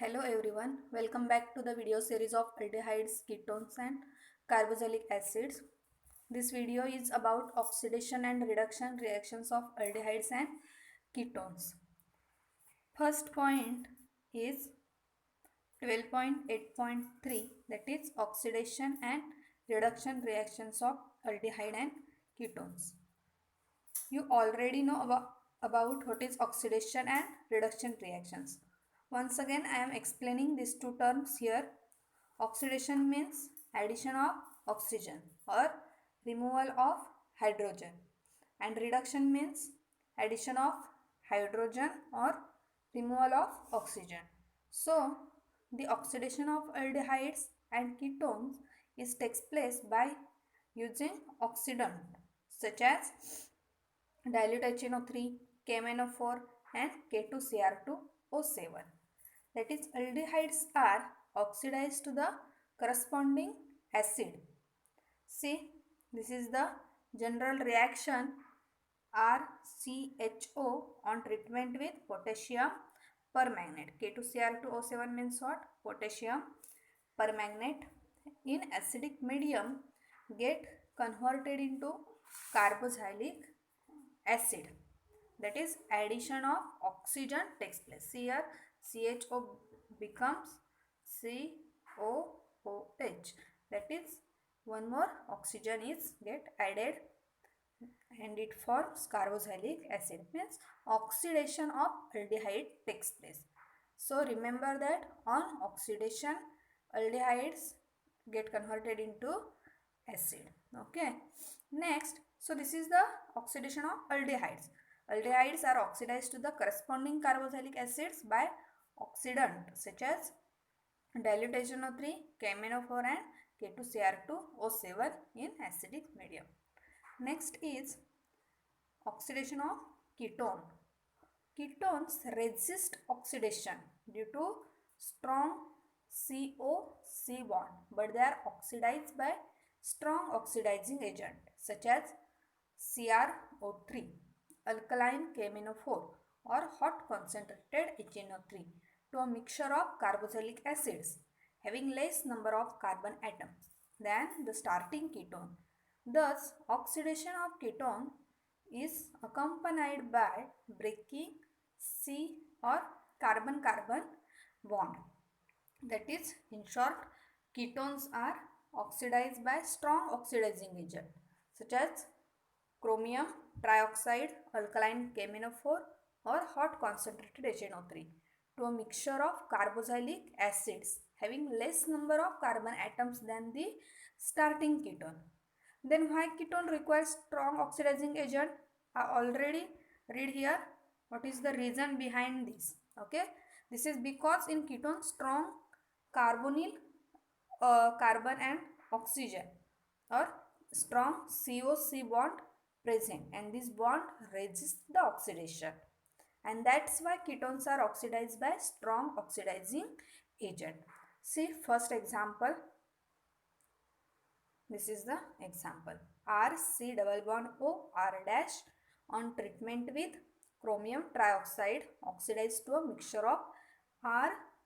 Hello everyone, welcome back to the video series of aldehydes, ketones and carboxylic acids. This video is about oxidation and reduction reactions of aldehydes and ketones. First point is 12.8.3, that is oxidation and reduction reactions of aldehyde and ketones. You already know about what is oxidation and reduction reactions. Once again, I am explaining these two terms here. Oxidation means addition of oxygen or removal of hydrogen, and reduction means addition of hydrogen or removal of oxygen. So, the oxidation of aldehydes and ketones is takes place by using oxidant such as dilute HNO3, KMNO4 and K2Cr2O7. That is, aldehydes are oxidized to the corresponding acid. See, this is the general reaction RCHO on treatment with potassium permanganate. K2Cr2O7 means what? Potassium permanganate in acidic medium get converted into carboxylic acid, that is addition of oxygen takes place. Here CHO becomes COOH, that is one more oxygen is get added and it forms carboxylic acid, means oxidation of aldehyde takes place. So remember that on oxidation aldehydes get converted into acid. Okay, next, so this is the oxidation of aldehydes. Aldehydes are oxidized to the corresponding carboxylic acids by oxidant such as dilute HNO3, KMNO4 and K2Cr2O7 in acidic medium. Next is oxidation of ketone. Ketones resist oxidation due to strong COC bond, but they are oxidized by strong oxidizing agent such as CrO3, alkaline KMNO4 or hot concentrated HNO3 to a mixture of carboxylic acids having less number of carbon atoms than the starting ketone. Thus, oxidation of ketone is accompanied by breaking C or carbon-carbon bond. That is, in short, ketones are oxidized by strong oxidizing agent such as chromium trioxide, alkaline KMNO4 or hot concentrated HNO3 to a mixture of carboxylic acids having less number of carbon atoms than the starting ketone. Then why ketone requires strong oxidizing agent? I already read here what is the reason behind this. Okay, this is because in ketone strong carbonyl carbon and oxygen or strong COC bond present, and this bond resists the oxidation, and that's why ketones are oxidized by strong oxidizing agent. See first example. This is the example. RC double bond O R dash on treatment with chromium trioxide oxidized to a mixture of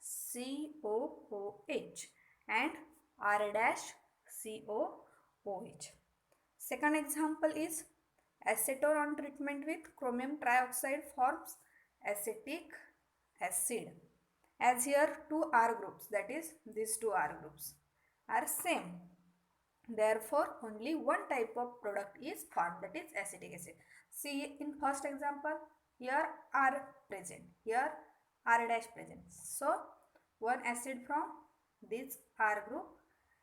RCOOH and R dash COOH. Second example is acetone on treatment with chromium trioxide forms acetic acid. As here two R groups, that is these two R groups are same. Therefore, only one type of product is formed, that is acetic acid. See in first example, here R present, here R dash present. So, one acid from this R group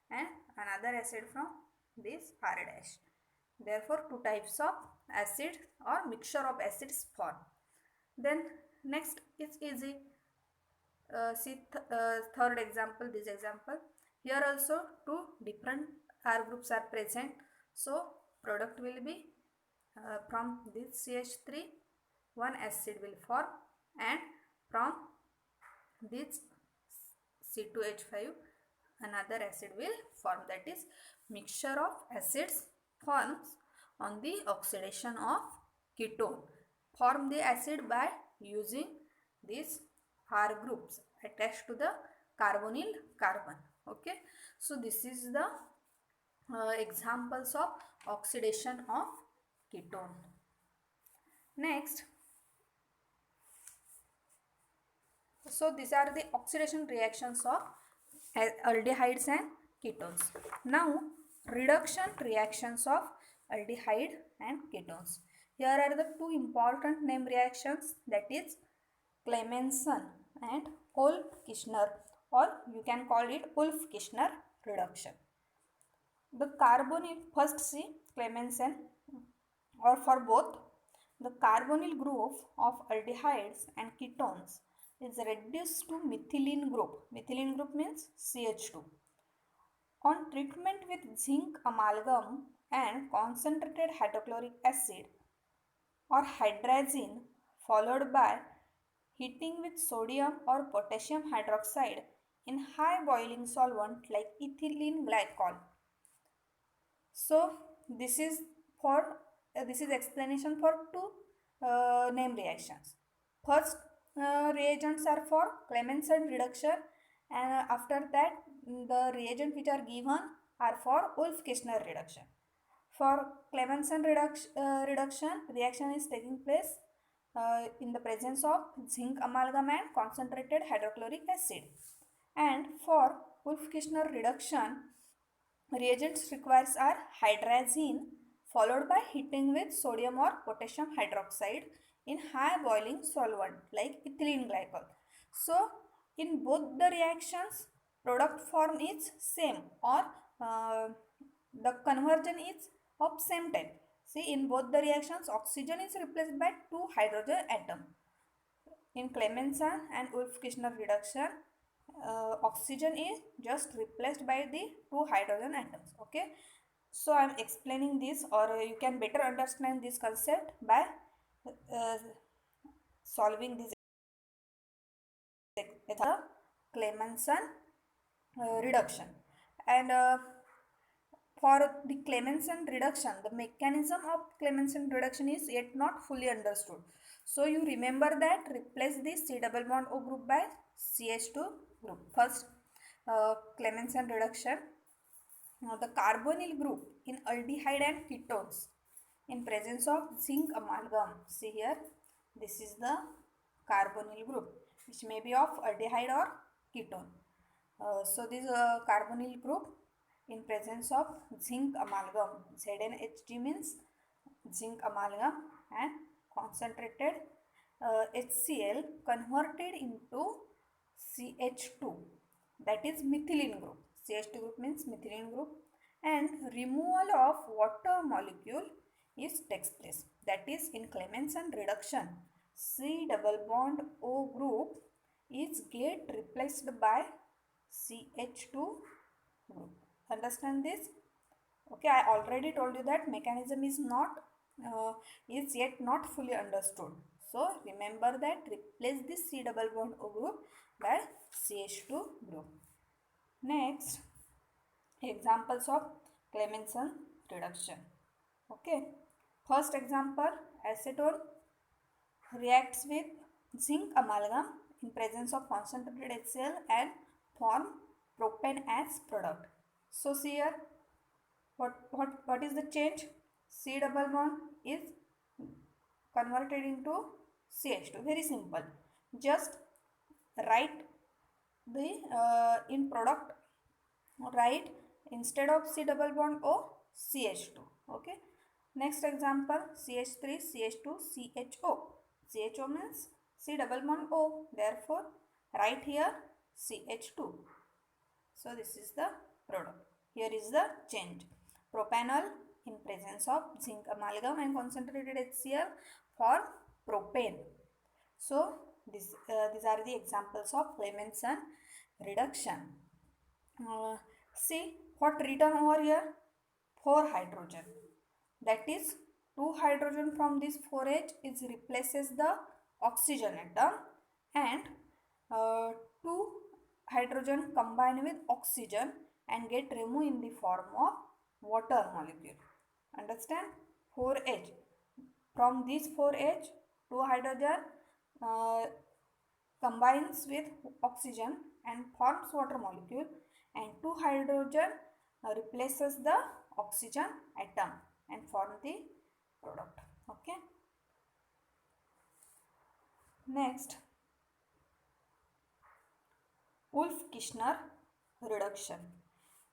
and another acid from this R dash. Therefore, two types of acid or mixture of acids form. Then next is easy. See third example, this example. Here also two different R groups are present. So product will be from this CH3 one acid will form, and from this C2H5 another acid will form, that is mixture of acids forms on the oxidation of ketone. Form the acid by using this R groups attached to the carbonyl carbon. Okay, so this is the examples of oxidation of ketone. Next, so these are the oxidation reactions of aldehydes and ketones. Now, reduction reactions of aldehyde and ketones. Here are the two important name reactions, that is Clemmensen and Wolff-Kishner, or you can call it Wolff-Kishner reduction. The carbonyl, first see Clemmensen, or for both, the carbonyl group of aldehydes and ketones is reduced to methylene group. Methylene group means CH2. On treatment with zinc amalgam and concentrated hydrochloric acid or hydrazine, followed by heating with sodium or potassium hydroxide in high boiling solvent like ethylene glycol. So this is for this is explanation for two name reactions. First reagents are for Clemmensen reduction, and after that the reagent which are given are for Wolff-Kishner reduction. For Clemmensen reduction, reaction is taking place in the presence of zinc amalgam and concentrated hydrochloric acid. And for Wolff-Kishner reduction, reagents required are hydrazine followed by heating with sodium or potassium hydroxide in high boiling solvent like ethylene glycol. So in both the reactions, product form is same, or the conversion is of same type. See, in both the reactions, oxygen is replaced by two hydrogen atom. In Clemmensen and Wolff-Kishner reduction, oxygen is just replaced by the two hydrogen atoms. Okay, so I am explaining this, or you can better understand this concept by uh, solving this Clemmensen reduction. And for the Clemmensen reduction, the mechanism of Clemmensen reduction is yet not fully understood. So you remember that replace the C double bond O group by CH2 group. First, Clemmensen reduction. Now the carbonyl group in aldehyde and ketones in presence of zinc amalgam. See here, this is the carbonyl group which may be of aldehyde or ketone. So this carbonyl group in presence of zinc amalgam. ZnHg means zinc amalgam, and concentrated HCl converted into CH2, that is methylene group. CH2 group means methylene group, and removal of water molecule is takes place. That is in Clemmensen reduction, C double bond O group is get replaced by CH2 group. Understand this? Okay, I already told you that mechanism is yet not fully understood. So remember that replace this C double bond O group by CH2 group. Next, examples of Clemmensen reduction. Okay, first example, acetone reacts with zinc amalgam in presence of concentrated HCl and form propane as product. So see here, what is the change? C double bond is converted into CH2. Very simple. Just write the in product, write instead of C double bond O, CH2. Okay. Next example, CH3, CH2, CHO. CHO means C double bond O. Therefore, write here CH2. So this is the product. Here is the change. Propanol in presence of zinc amalgam and concentrated HCl for propane. So these are the examples of Clemmensen reduction. See what written over here? 4 hydrogen. That is 2 hydrogen from this 4H is replaces the oxygen atom, and 2 hydrogen combine with oxygen and get removed in the form of water molecule. Understand? 4H. From this 4H, 2 hydrogen combines with oxygen and forms water molecule, and 2 hydrogen replaces the oxygen atom and form the product. Okay. Next, Wolff-Kishner reduction.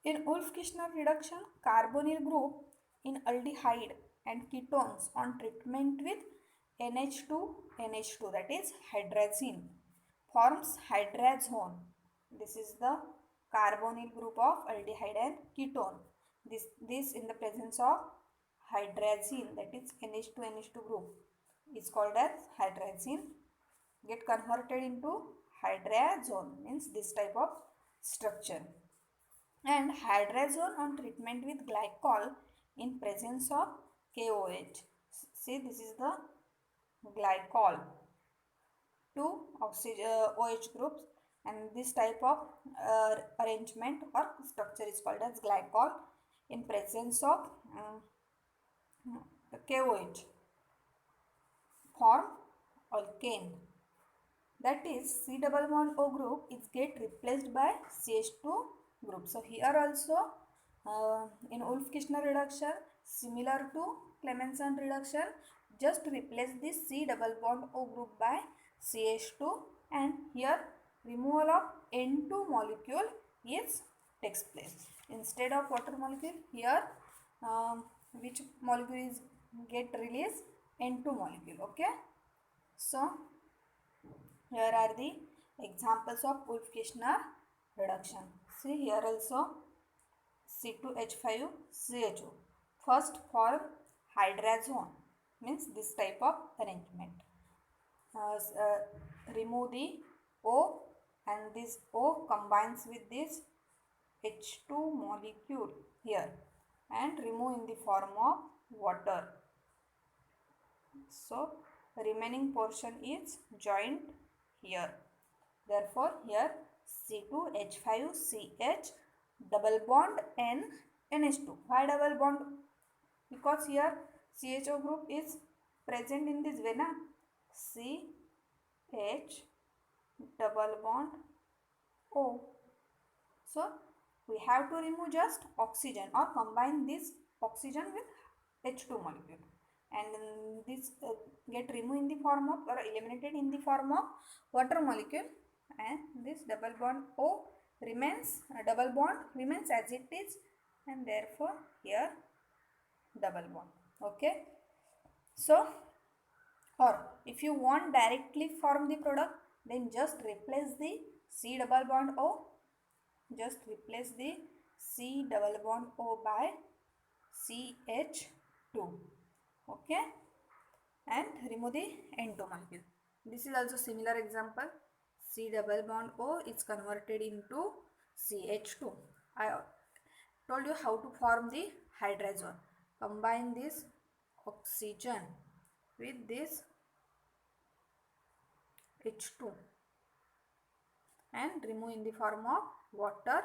In Wolff-Kishner reduction, carbonyl group in aldehyde and ketones on treatment with NH2, that is hydrazine, forms hydrazone. This is the carbonyl group of aldehyde and ketone. This in the presence of hydrazine, that is NH2 group, is called as hydrazine, get converted into hydrazone, means this type of structure. And hydrazone on treatment with glycol in presence of KOH. See, this is the glycol, two oxygen OH groups, and this type of arrangement or structure is called as glycol in presence of KOH, form alkane. That is, C double bond O group is get replaced by CH2 group. So here also in Wolff-Kishner reduction, similar to Clemmensen reduction, just replace this C double bond O group by CH2, and here removal of N2 molecule is takes place. Instead of water molecule, here which molecule is get released? N2 molecule. Okay. So here are the examples of Wolff-Kishner reduction. See here also C2H5CHO. First form hydrazone, means this type of arrangement. Remove the O, and this O combines with this H2 molecule here and remove in the form of water. So remaining portion is joined here. Therefore, here C2H5CH double bond N NH2. Why double bond? Because here CHO group is present in this way, na? CH double bond O. So we have to remove just oxygen or combine this oxygen with H2 molecule, and this get removed in the form of or eliminated in the form of water molecule, and this double bond O remains, double bond remains as it is, and therefore here double bond. Okay. So, or if you want directly form the product, then just replace the C double bond O, just replace the C double bond O by CH2. Okay, and remove the N2 molecule. This is also similar example. C double bond O is converted into CH2. I told you how to form the hydrazone. Combine this oxygen with this H2 and remove in the form of water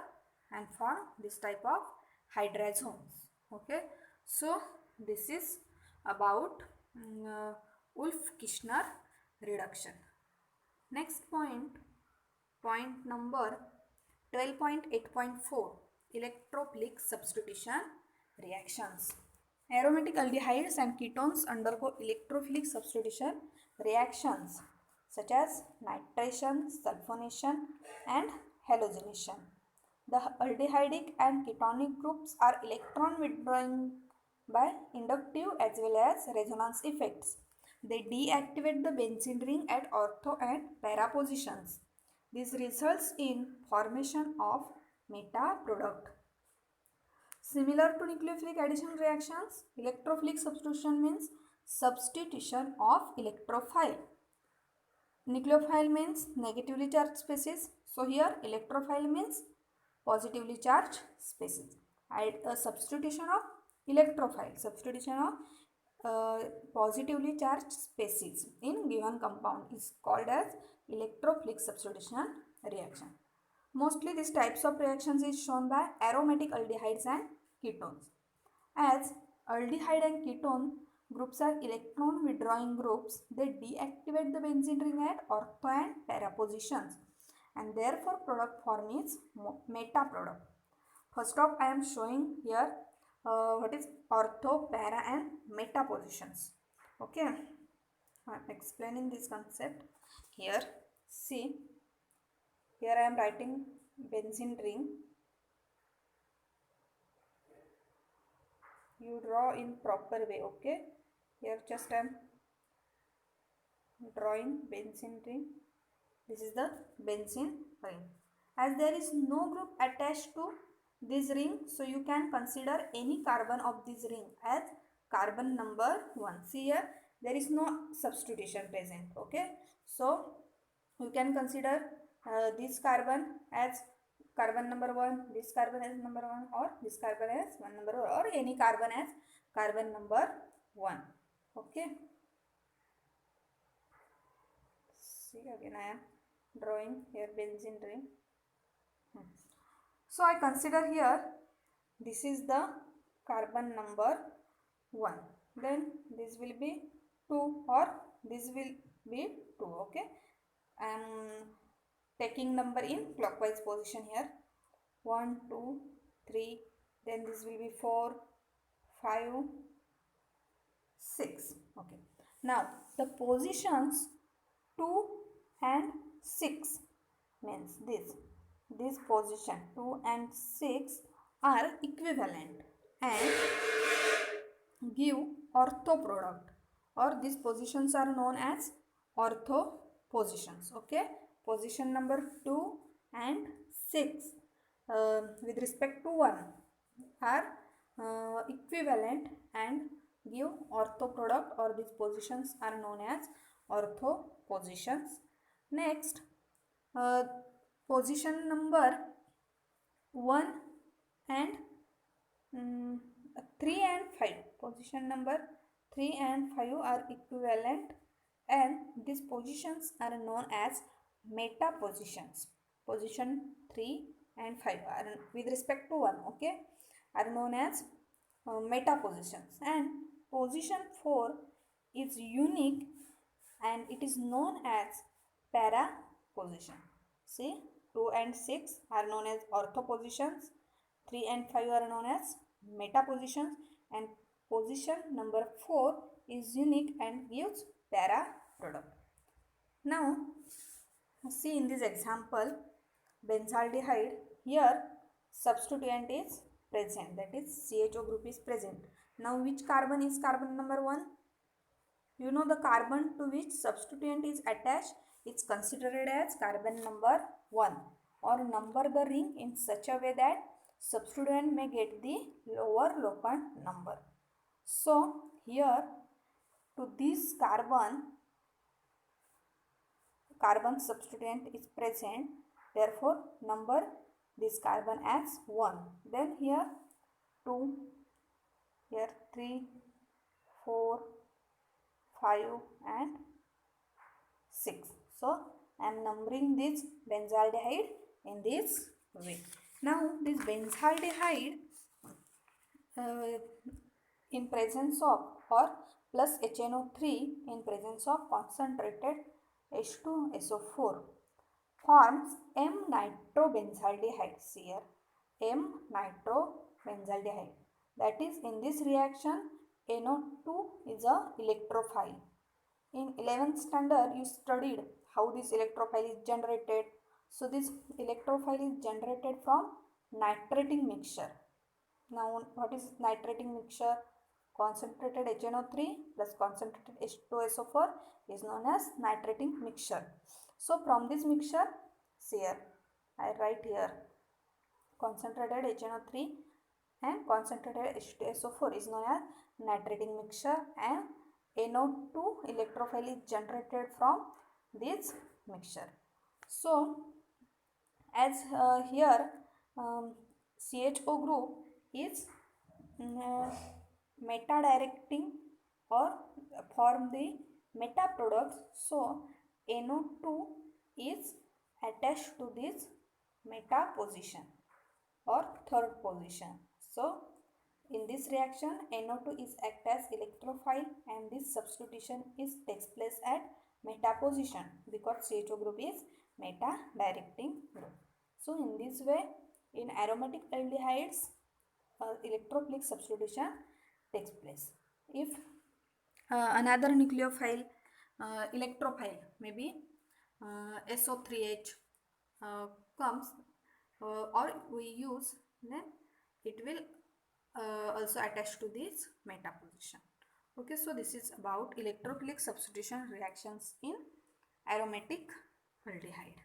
and form this type of hydrazones. Okay, so this is about Wolff-Kishner reduction. Next point number 12.8.4, electrophilic substitution reactions. Aromatic aldehydes and ketones undergo electrophilic substitution reactions such as nitration, sulfonation, and halogenation. The aldehydic and ketonic groups are electron withdrawing by inductive as well as resonance effects. They deactivate the benzene ring at ortho and para positions. This results in formation of meta product. Similar to nucleophilic addition reactions, electrophilic substitution means substitution of electrophile. Nucleophile means negatively charged species. So here electrophile means positively charged species. A substitution of electrophile, substitution of positively charged species in given compound is called as electrophilic substitution reaction. Mostly these types of reactions is shown by aromatic aldehydes and ketones. As aldehyde and ketone Groups are electron withdrawing groups. They deactivate the benzene ring at ortho and para positions, and therefore product form is meta product. First off, I am showing here what is ortho, para and meta positions. Okay, I am explaining this concept here. See, here I am writing benzene ring. You draw in proper way. Okay, here just I am drawing benzene ring. This is the benzene ring. As there is no group attached to this ring, so you can consider any carbon of this ring as carbon number 1. See here, there is no substitution present. Okay, so you can consider this carbon as carbon number 1, this carbon as number 1, or this carbon as 1 number 1, or any carbon as carbon number 1. Okay, see again I am drawing here benzene ring. So I consider here this is the carbon number 1, then this will be 2, or this will be 2. Okay, I am taking number in clockwise position here. 1, 2, 3, then this will be 4, 5, 6. Okay, now the positions 2 and 6 means this position 2 and 6 are equivalent and give ortho product, or these positions are known as ortho positions. Okay, position number 2 and 6 with respect to 1 are equivalent and give ortho product, or these positions are known as ortho positions. Next, position number 1 and 3 and 5. Position number 3 and 5 are equivalent and these positions are known as meta positions. Position 3 and 5 are with respect to 1, okay, are known as meta positions, and position 4 is unique and it is known as para position. See, 2 and 6 are known as ortho positions, 3 and 5 are known as meta positions, and position number 4 is unique and gives para product. Now, see in this example, benzaldehyde, here substituent is present, that is CHO group is present. Now, which carbon is carbon number 1? You know the carbon to which substituent is attached, it's considered as carbon number 1, or number the ring in such a way that substituent may get the lower locant number. So here to this carbon substituent is present, therefore number this carbon as 1. Then here 2, here 3, 4, 5 and 6. So I am numbering this benzaldehyde in this way. Now this benzaldehyde in presence of, or plus HNO3 in presence of concentrated H2SO4 forms M-nitrobenzaldehyde. Here M-nitrobenzaldehyde, that is in this reaction NO2 is a electrophile. In 11th standard you studied how this electrophile is generated. So this electrophile is generated from nitrating mixture. Now what is nitrating mixture? Concentrated HNO3 plus concentrated H2SO4 is known as nitrating mixture. So from this mixture, see here, I write here concentrated HNO3 and concentrated H2SO4 is known as nitrating mixture, and NO2 electrophile is generated from this mixture. So as here CHO group is meta directing or form the meta products, so NO2 is attached to this meta position or third position. So In this reaction, NO2 is act as electrophile and this substitution takes place at meta position because CHO group is meta directing group. So in this way, in aromatic aldehydes, electrophilic substitution takes place. If another nucleophile, electrophile, maybe SO3H comes or we use, then it will also attach to this meta position. Okay, so this is about electrophilic substitution reactions in aromatic aldehyde.